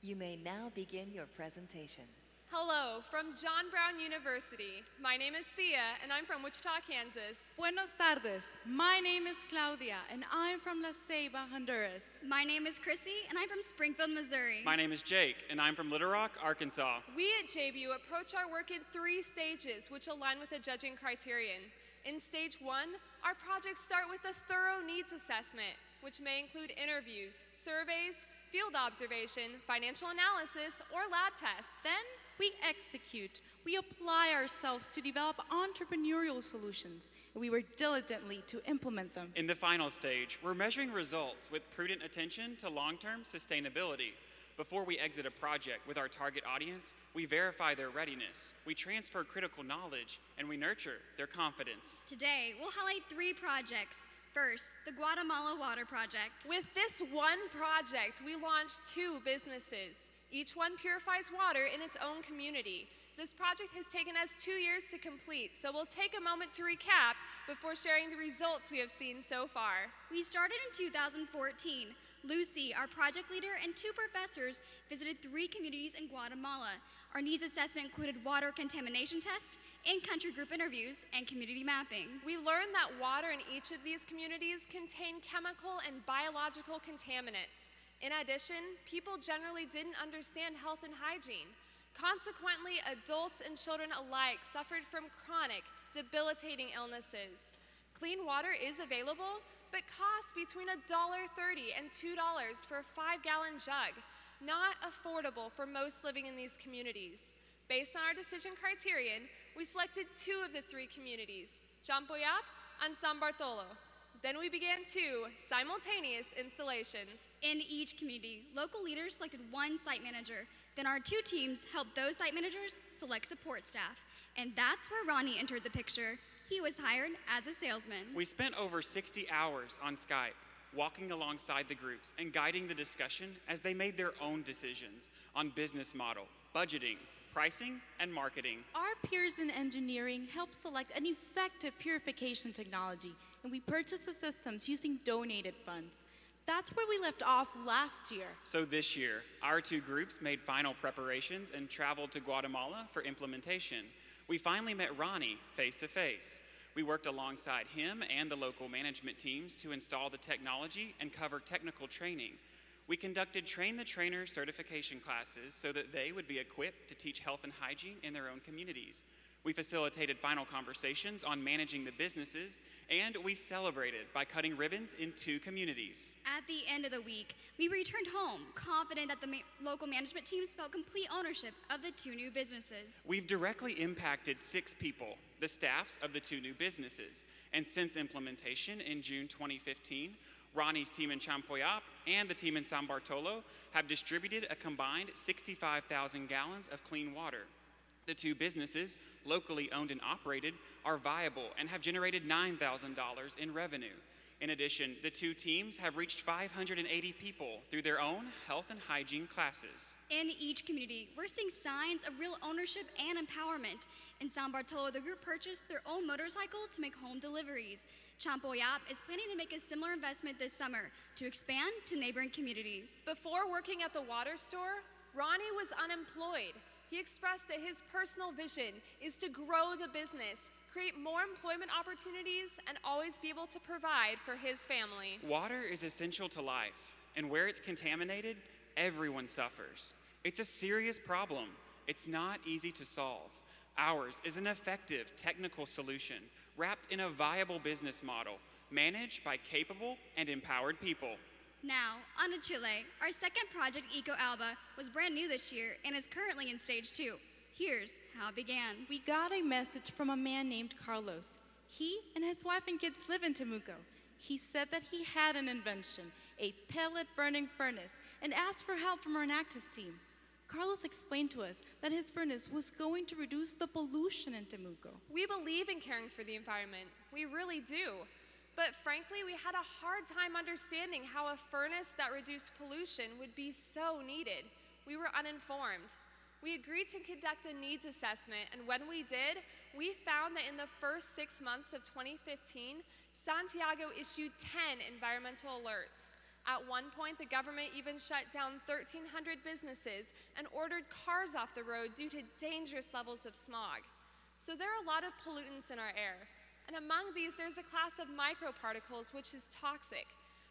You may now begin your presentation. Hello, from John Brown University. My name is Thea, and I'm from Wichita, Kansas. Buenos tardes. My name is Claudia, and I'm from La Ceiba, Honduras. My name is Chrissy, and I'm from Springfield, Missouri. My name is Jake, and I'm from Little Rock, Arkansas. We at JBU approach our work in 3 stages, which align with the judging criterion. In stage 1, our projects start with a thorough needs assessment, which may include interviews, surveys, field observation, financial analysis, or lab tests. Then we execute. We apply ourselves to develop entrepreneurial solutions, and we work diligently to implement them. In the final stage, we're measuring results with prudent attention to long-term sustainability. Before we exit a project with our target audience, we verify their readiness, we transfer critical knowledge, and we nurture their confidence. Today, we'll highlight 3 projects. First, the Guatemala Water Project. With this one project, we launched 2 businesses. Each one purifies water in its own community. This project has taken us 2 years to complete, so we'll take a moment to recap before sharing the results we have seen so far. We started in 2014. Lucy, our project leader, and 2 professors visited 3 communities in Guatemala. Our needs assessment included water contamination tests, in-country group interviews, and community mapping. We learned that water in each of these communities contained chemical and biological contaminants. In addition, people generally didn't understand health and hygiene. Consequently, adults and children alike suffered from chronic, debilitating illnesses. Clean water is available, but costs between $1.30 and $2 for a 5-gallon jug, not affordable for most living in these communities. Based on our decision criterion, we selected 2 of the 3 communities, Champoyap and San Bartolo. Then we began 2 simultaneous installations. In each community, local leaders selected 1 site manager. Then our 2 teams helped those site managers select support staff. And that's where Ronnie entered the picture. He was hired as a salesman. We spent over 60 hours on Skype, walking alongside the groups and guiding the discussion as they made their own decisions on business model, budgeting, pricing, and marketing. Our peers in engineering helped select an effective purification technology, and we purchased the systems using donated funds. That's where we left off last year. So this year, our 2 groups made final preparations and traveled to Guatemala for implementation. We finally met Ronnie face to face. We worked alongside him and the local management teams to install the technology and cover technical training. We conducted Train the Trainer certification classes so that they would be equipped to teach health and hygiene in their own communities. We facilitated final conversations on managing the businesses, and we celebrated by cutting ribbons in 2 communities. At the end of the week, we returned home, confident that the local management teams felt complete ownership of the 2 new businesses. We've directly impacted 6 people, the staffs of the 2 new businesses. And since implementation in June 2015, Ronnie's team in Champoyap and the team in San Bartolo have distributed a combined 65,000 gallons of clean water. The 2 businesses, locally owned and operated, are viable and have generated $9,000 in revenue. In addition, the 2 teams have reached 580 people through their own health and hygiene classes. In each community, we're seeing signs of real ownership and empowerment. In San Bartolo, the group purchased their own motorcycle to make home deliveries. Champoyap is planning to make a similar investment this summer to expand to neighboring communities. Before working at the water store, Ronnie was unemployed. He expressed that his personal vision is to grow the business, create more employment opportunities, and always be able to provide for his family. Water is essential to life, and where it's contaminated, everyone suffers. It's a serious problem. It's not easy to solve. Ours is an effective technical solution wrapped in a viable business model, managed by capable and empowered people. Now, on to Chile. Our second project, Eco Alba, was brand new this year and is currently in stage 2. Here's how it began. We got a message from a man named Carlos. He and his wife and kids live in Temuco. He said that he had an invention, a pellet burning furnace, and asked for help from our Naxos team. Carlos explained to us that his furnace was going to reduce the pollution in Temuco. We believe in caring for the environment. We really do. But frankly, we had a hard time understanding how a furnace that reduced pollution would be so needed. We were uninformed. We agreed to conduct a needs assessment, and when we did, we found that in the first 6 months of 2015, Santiago issued 10 environmental alerts. At one point, the government even shut down 1,300 businesses and ordered cars off the road due to dangerous levels of smog. So there are a lot of pollutants in our air. And among these, there's a class of microparticles, which is toxic.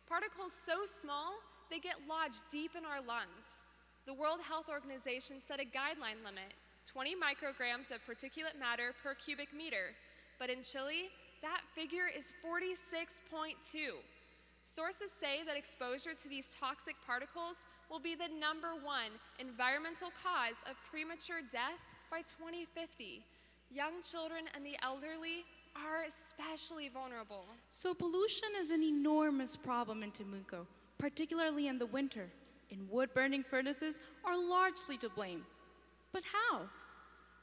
Particles so small, they get lodged deep in our lungs. The World Health Organization set a guideline limit, 20 micrograms of particulate matter per cubic meter. But in Chile, that figure is 46.2. Sources say that exposure to these toxic particles will be the #1 environmental cause of premature death by 2050. Young children and the elderly are especially vulnerable. So pollution is an enormous problem in Temuco, particularly in the winter, and wood-burning furnaces are largely to blame. But how?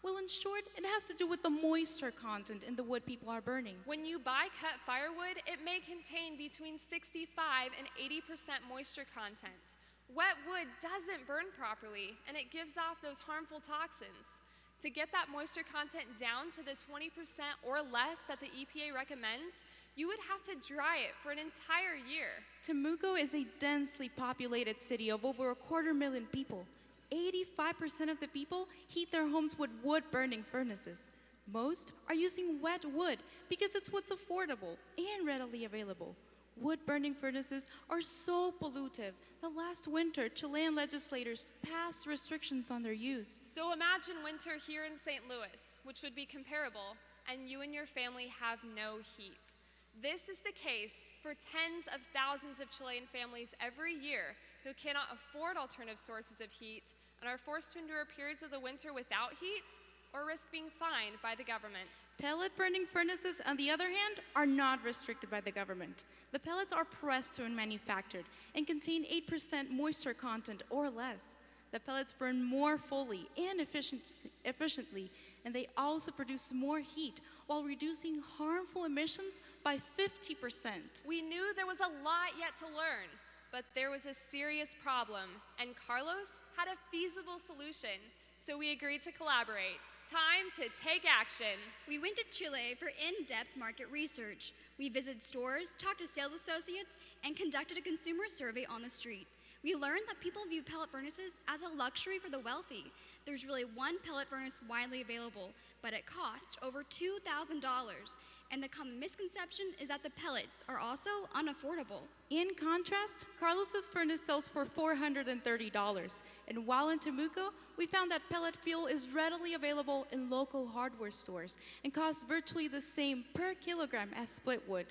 Well, in short, it has to do with the moisture content in the wood people are burning. When you buy cut firewood, it may contain between 65 and 80% moisture content. Wet wood doesn't burn properly, and it gives off those harmful toxins. To get that moisture content down to the 20% or less that the EPA recommends, you would have to dry it for an entire year. Temuco is a densely populated city of over 250,000 people. 85% of the people heat their homes with wood-burning furnaces. Most are using wet wood because it's what's affordable and readily available. Wood-burning furnaces are so pollutive that last winter, Chilean legislators passed restrictions on their use. So imagine winter here in St. Louis, which would be comparable, and you and your family have no heat. This is the case for tens of thousands of Chilean families every year who cannot afford alternative sources of heat and are forced to endure periods of the winter without heat or risk being fined by the government. Pellet burning furnaces, on the other hand, are not restricted by the government. The pellets are pressed and manufactured and contain 8% moisture content or less. The pellets burn more fully and efficiently, and they also produce more heat while reducing harmful emissions by 50%. We knew there was a lot yet to learn, but there was a serious problem, and Carlos had a feasible solution, so we agreed to collaborate. Time to take action. We went to Chile for in-depth market research. We visited stores, talked to sales associates, and conducted a consumer survey on the street. We learned that people view pellet furnaces as a luxury for the wealthy. There's really one pellet furnace widely available, but it costs over $2,000. And the common misconception is that the pellets are also unaffordable. In contrast, Carlos's furnace sells for $430. And while in Temuco, we found that pellet fuel is readily available in local hardware stores and costs virtually the same per kilogram as split wood.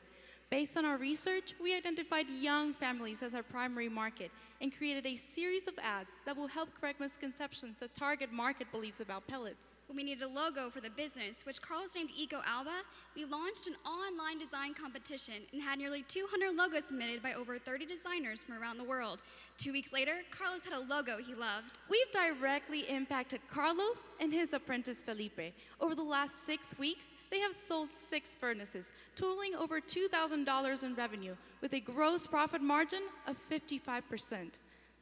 Based on our research, we identified young families as our primary market and created a series of ads that will help correct misconceptions that target market beliefs about pellets. When we needed a logo for the business, which Carlos named Eco Alba, we launched an online design competition and had nearly 200 logos submitted by over 30 designers from around the world. 2 weeks later, Carlos had a logo he loved. We've directly impacted Carlos and his apprentice Felipe. Over the last 6 weeks, they have sold 6 furnaces, totaling over $2,000 in revenue, with a gross profit margin of 55%.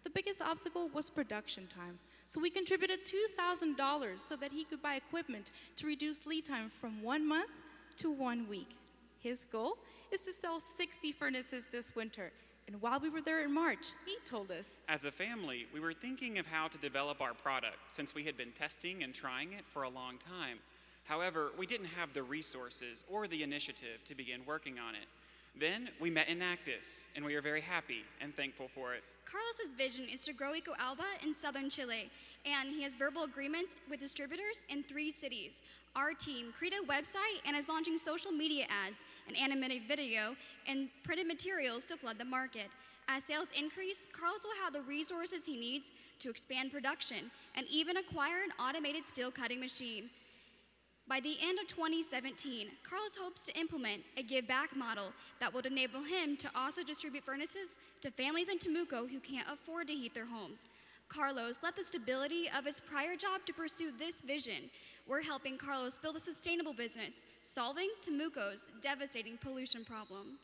The biggest obstacle was production time. So we contributed $2,000 so that he could buy equipment to reduce lead time from 1 month to 1 week. His goal is to sell 60 furnaces this winter. And while we were there in March, he told us, As a family, we were thinking of how to develop our product since we had been testing and trying it for a long time. However, we didn't have the resources or the initiative to begin working on it. Then we met in Naxos, and we are very happy and thankful for it. Carlos's vision is to grow Eco Alba in southern Chile, and he has verbal agreements with distributors in 3 cities. Our team created a website and is launching social media ads, an animated video, and printed materials to flood the market. As sales increase, Carlos will have the resources he needs to expand production and even acquire an automated steel cutting machine. By the end of 2017, Carlos hopes to implement a give-back model that will enable him to also distribute furnaces to families in Temuco who can't afford to heat their homes. Carlos left the stability of his prior job to pursue this vision. We're helping Carlos build a sustainable business, solving Temuco's devastating pollution problem.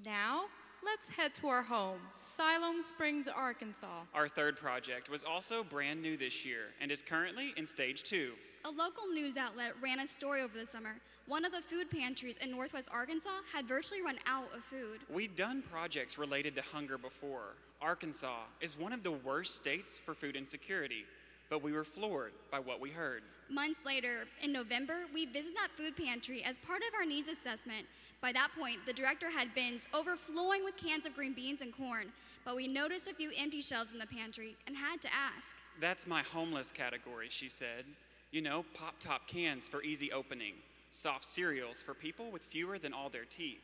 now let's head to our home, Siloam Springs, Arkansas. Our third project was also brand new this year and is currently in stage 2. A local news outlet ran a story over the summer. One of the food pantries in Northwest Arkansas had virtually run out of food. We'd done projects related to hunger before. Arkansas is one of the worst states for food insecurity, but we were floored by what we heard. Months later, in November, we visited that food pantry as part of our needs assessment. By that point, the director had bins overflowing with cans of green beans and corn, but we noticed a few empty shelves in the pantry and had to ask. That's my homeless category, she said. You know, pop-top cans for easy opening, soft cereals for people with fewer than all their teeth,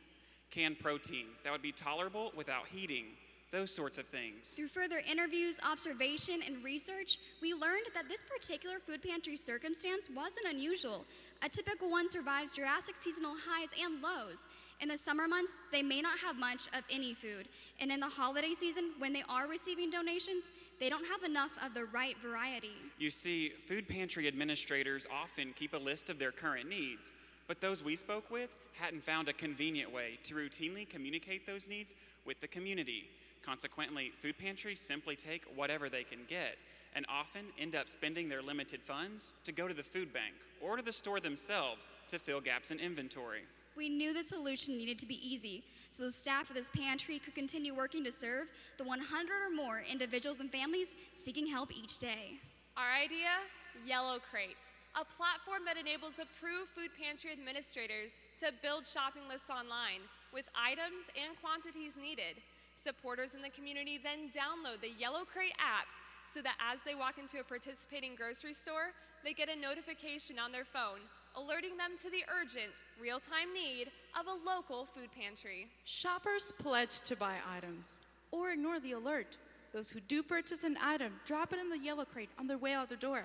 canned protein that would be tolerable without heating, those sorts of things. Through further interviews, observation, and research, we learned that this particular food pantry circumstance wasn't unusual. A typical one survives Jurassic seasonal highs and lows. In the summer months, they may not have much of any food. And in the holiday season, when they are receiving donations, they don't have enough of the right variety. You see, food pantry administrators often keep a list of their current needs, but those we spoke with hadn't found a convenient way to routinely communicate those needs with the community. Consequently, food pantries simply take whatever they can get and often end up spending their limited funds to go to the food bank or to the store themselves to fill gaps in inventory. We knew the solution needed to be easy, so the staff of this pantry could continue working to serve the 100 or more individuals and families seeking help each day. Our idea? Yellow Crate, a platform that enables approved food pantry administrators to build shopping lists online with items and quantities needed. Supporters in the community then download the Yellow Crate app so that as they walk into a participating grocery store, they get a notification on their phone alerting them to the urgent, real-time need of a local food pantry. Shoppers pledge to buy items or ignore the alert. Those who do purchase an item drop it in the Yellow Crate on their way out the door.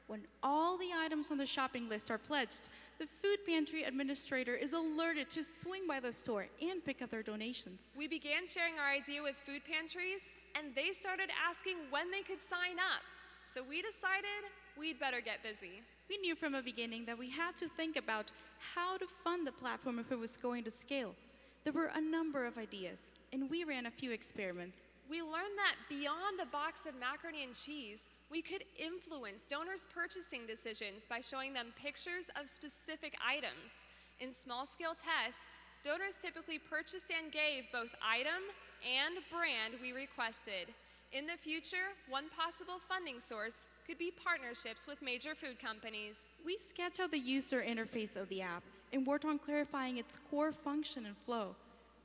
When all the items on the shopping list are pledged, the food pantry administrator is alerted to swing by the store and pick up their donations. We began sharing our idea with food pantries, and they started asking when they could sign up. So we decided we'd better get busy. We knew from the beginning that we had to think about how to fund the platform if it was going to scale. There were a number of ideas, and we ran a few experiments. We learned that beyond a box of macaroni and cheese, we could influence donors' purchasing decisions by showing them pictures of specific items. In small-scale tests, donors typically purchased and gave both item and brand we requested. In the future, one possible funding source could be partnerships with major food companies. We sketched out the user interface of the app and worked on clarifying its core function and flow.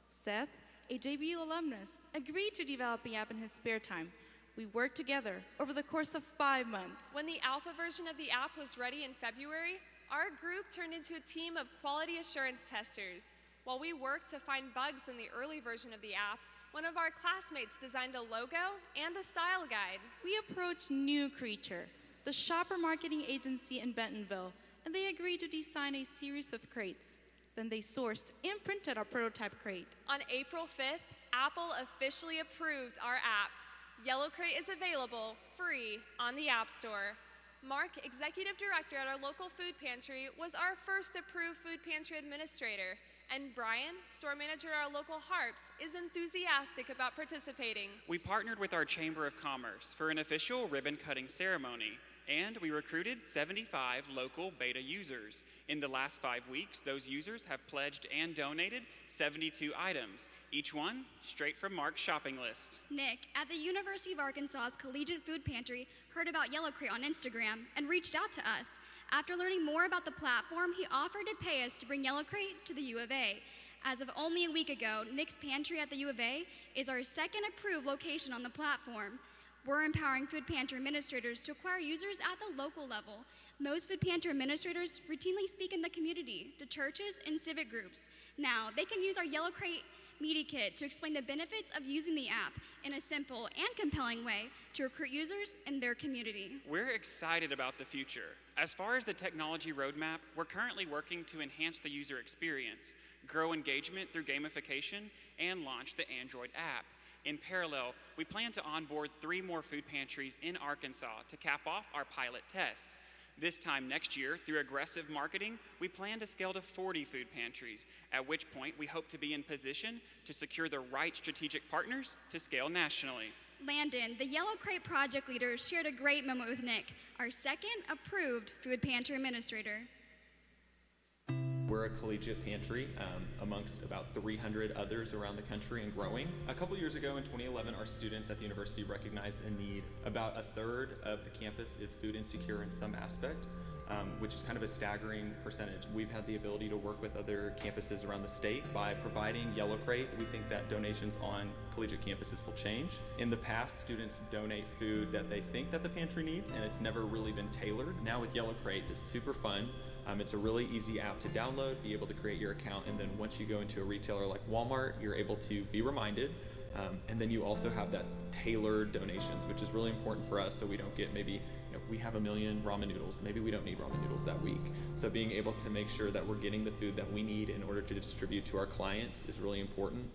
Seth, a JBU alumnus, agreed to develop the app in his spare time. We worked together over the course of 5 months. When the alpha version of the app was ready in February, our group turned into a team of quality assurance testers. While we worked to find bugs in the early version of the app, one of our classmates designed a logo and a style guide. We approached New Creature, the shopper marketing agency in Bentonville, and they agreed to design a series of crates. Then they sourced and printed our prototype crate. On April 5th, Apple officially approved our app. Yellow Crate is available free on the App Store. Mark, executive director at our local food pantry, was our first approved food pantry administrator. And Brian, store manager at our local Harps, is enthusiastic about participating. We partnered with our Chamber of Commerce for an official ribbon-cutting ceremony, and we recruited 75 local beta users. In the last 5 weeks, those users have pledged and donated 72 items, each one straight from Mark's shopping list. Nick, at the University of Arkansas's Collegiate Food Pantry, heard about Yellow Crate on Instagram and reached out to us. After learning more about the platform, he offered to pay us to bring Yellow Crate to the U of A. As of only a week ago, Nick's Pantry at the U of A is our second approved location on the platform. We're empowering food pantry administrators to acquire users at the local level. Most food pantry administrators routinely speak in the community, to churches and civic groups. Now, they can use our Yellow Crate Media Kit to explain the benefits of using the app in a simple and compelling way to recruit users in their community. We're excited about the future. As far as the technology roadmap, we're currently working to enhance the user experience, grow engagement through gamification, and launch the Android app. In parallel, we plan to onboard 3 more food pantries in Arkansas to cap off our pilot test. This time next year, through aggressive marketing, we plan to scale to 40 food pantries, at which point we hope to be in position to secure the right strategic partners to scale nationally. Landon, the Yellow Crate project leader, shared a great moment with Nick, our second approved food pantry administrator. We're a collegiate pantry amongst about 300 others around the country and growing. A couple years ago in 2011, our students at the university recognized a need. About a third of the campus is food insecure in some aspect, which is kind of a staggering percentage. We've had the ability to work with other campuses around the state by providing Yellow Crate. We think that donations on collegiate campuses will change. In the past, students donate food that they think that the pantry needs, and it's never really been tailored. Now with Yellow Crate, it's super fun. It's a really easy app to download, be able to create your account, and then once you go into a retailer like Walmart, you're able to be reminded. And then you also have that tailored donations, which is really important for us, so we don't get maybe, we have 1 million ramen noodles, maybe we don't need ramen noodles that week. So being able to make sure that we're getting the food that we need in order to distribute to our clients is really important.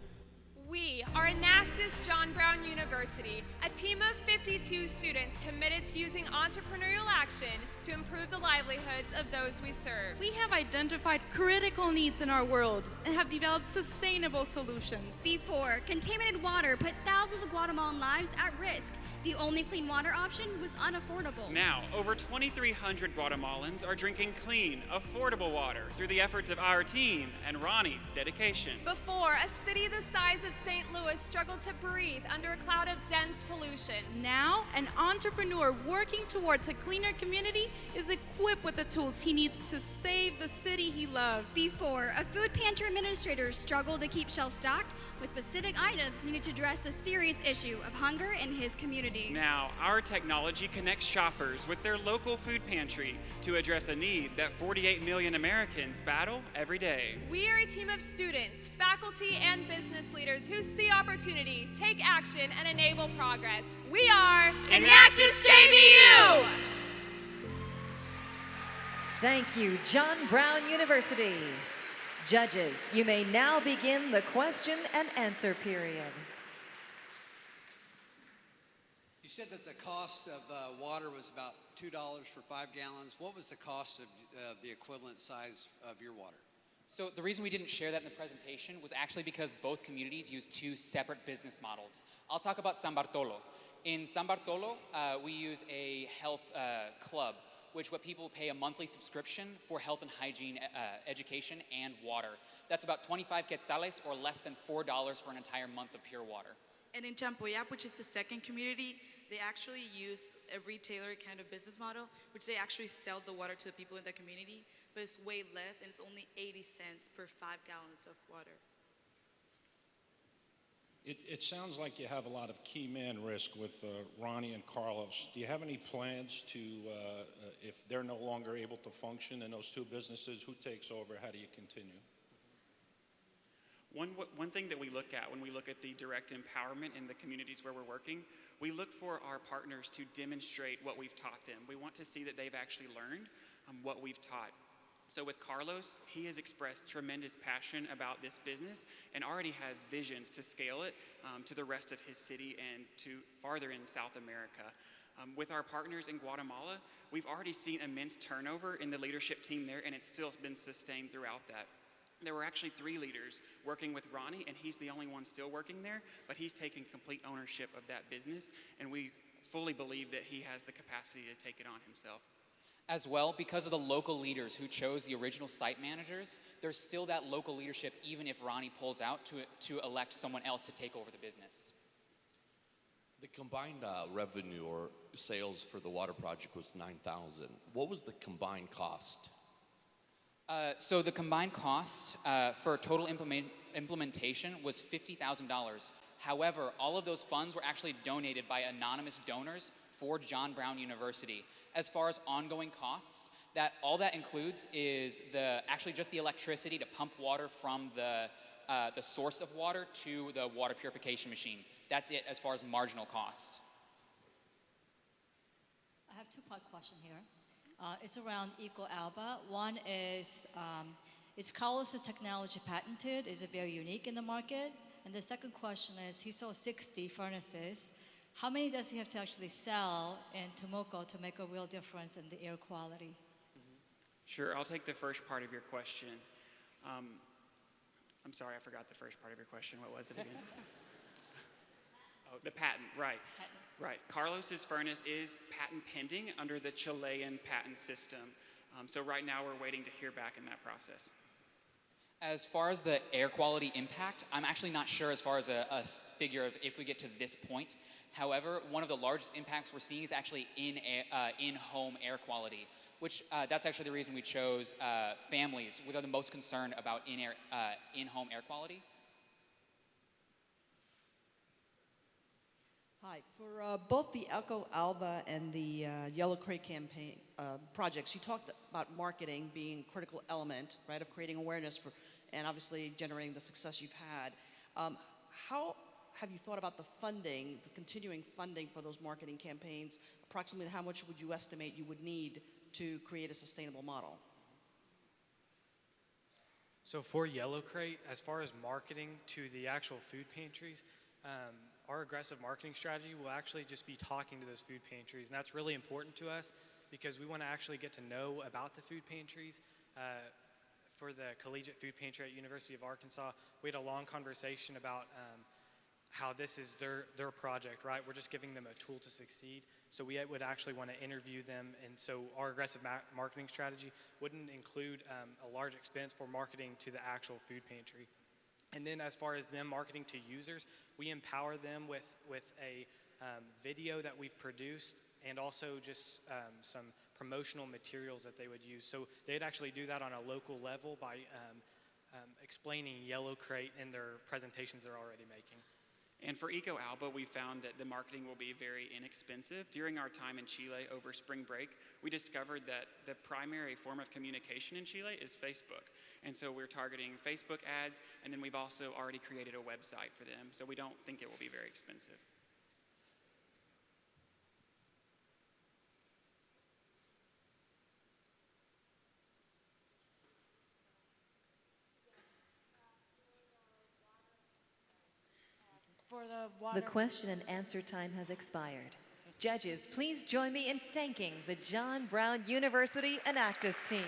We are Naxos John Brown University, a team of 52 students committed to using entrepreneurial action to improve the livelihoods of those we serve. We have identified critical needs in our world and have developed sustainable solutions. Before, contaminated water put thousands of Guatemalan lives at risk. The only clean water option was unaffordable. Now, over 2,300 Guatemalans are drinking clean, affordable water through the efforts of our team and Ronnie's dedication. Before, a city the size of St. Louis struggled to breathe under a cloud of dense pollution. Now, an entrepreneur working towards a cleaner community is equipped with the tools he needs to save the city he loves. Before, a food pantry administrator struggled to keep shelves stocked with specific items needed to address the serious issue of hunger in his community. Now, our technology connects shoppers with their local food pantry to address a need that 48 million Americans battle every day. We are a team of students, faculty, and business leaders who see opportunity, take action, and enable progress. We are Naxos JBU! Thank you, John Brown University. Judges, you may now begin the question and answer period. You said that the cost of water was about $2 for 5 gallons. What was the cost of the equivalent size of your water? So the reason we didn't share that in the presentation was actually because both communities use 2 separate business models. I'll talk about San Bartolo. In San Bartolo, we use a health club, what people pay a monthly subscription for health and hygiene education and water. That's about 25 quetzales or less than $4 for an entire month of pure water. And in Champoyap, which is the second community, they actually use a retailer kind of business model, which they actually sell the water to the people in the community, but it's way less, and it's only 80 cents per 5 gallons of water. It sounds like you have a lot of key man risk with Ronnie and Carlos. Do you have any plans to, if they're no longer able to function in those 2 businesses, who takes over? How do you continue? One thing that we look at when we look at the direct empowerment in the communities where we're working, we look for our partners to demonstrate what we've taught them. We want to see that they've actually learned what we've taught. So with Carlos, he has expressed tremendous passion about this business and already has visions to scale it to the rest of his city and to farther in South America. With our partners in Guatemala, we've already seen immense turnover in the leadership team there, and it's still been sustained throughout that. There were actually 3 leaders working with Ronnie, and he's the only one still working there, but he's taking complete ownership of that business, and we fully believe that he has the capacity to take it on himself. As well, because of the local leaders who chose the original site managers, there's still that local leadership even if Ronnie pulls out to elect someone else to take over the business. The combined revenue or sales for the water project was $9,000. What was the combined cost? So the combined cost for total implementation was $50,000. However, all of those funds were actually donated by anonymous donors for John Brown University. As far as ongoing costs, all that includes is actually just the electricity to pump water from the source of water to the water purification machine. That's it as far as marginal cost. I have a 2-part question here. It's around Eco-Alba. One is Carlos's technology patented? Is it very unique in the market? And the second question is, he sold 60 furnaces. How many does he have to actually sell in Temuco to make a real difference in the air quality? Sure, I'll take the first part of your question. I'm sorry, I forgot the first part of your question. What was it again? Oh, the patent, right. Patent. Right. Carlos's furnace is patent pending under the Chilean patent system. So right now we're waiting to hear back in that process. As far as the air quality impact, I'm actually not sure as far as a figure of if we get to this point. However, one of the largest impacts we're seeing is actually in-home air quality, which that's actually the reason we chose families, which are the most concerned about in-home air quality. Hi, for both the Echo Alba and the Yellow Crate campaign projects, you talked about marketing being a critical element, right, of creating awareness for, and obviously generating the success you've had. How have you thought about the funding, the continuing funding for those marketing campaigns? Approximately how much would you estimate you would need to create a sustainable model? So for Yellow Crate, as far as marketing to the actual food pantries, our aggressive marketing strategy will actually just be talking to those food pantries, and that's really important to us because we want to actually get to know about the food pantries. For the Collegiate Food Pantry at University of Arkansas, we had a long conversation about how this is their project, right? We're just giving them a tool to succeed. So we would actually want to interview them, and so our aggressive marketing strategy wouldn't include a large expense for marketing to the actual food pantry. And then as far as them marketing to users, we empower them with a video that we've produced and also just some promotional materials that they would use. So they'd actually do that on a local level by explaining Yellow Crate in their presentations they're already making. And for Eco Alba, we found that the marketing will be very inexpensive. During our time in Chile over spring break, we discovered that the primary form of communication in Chile is Facebook. And so we're targeting Facebook ads, and then we've also already created a website for them. So we don't think it will be very expensive. For the question and answer time has expired. Judges, please join me in thanking the John Brown University Enactus team.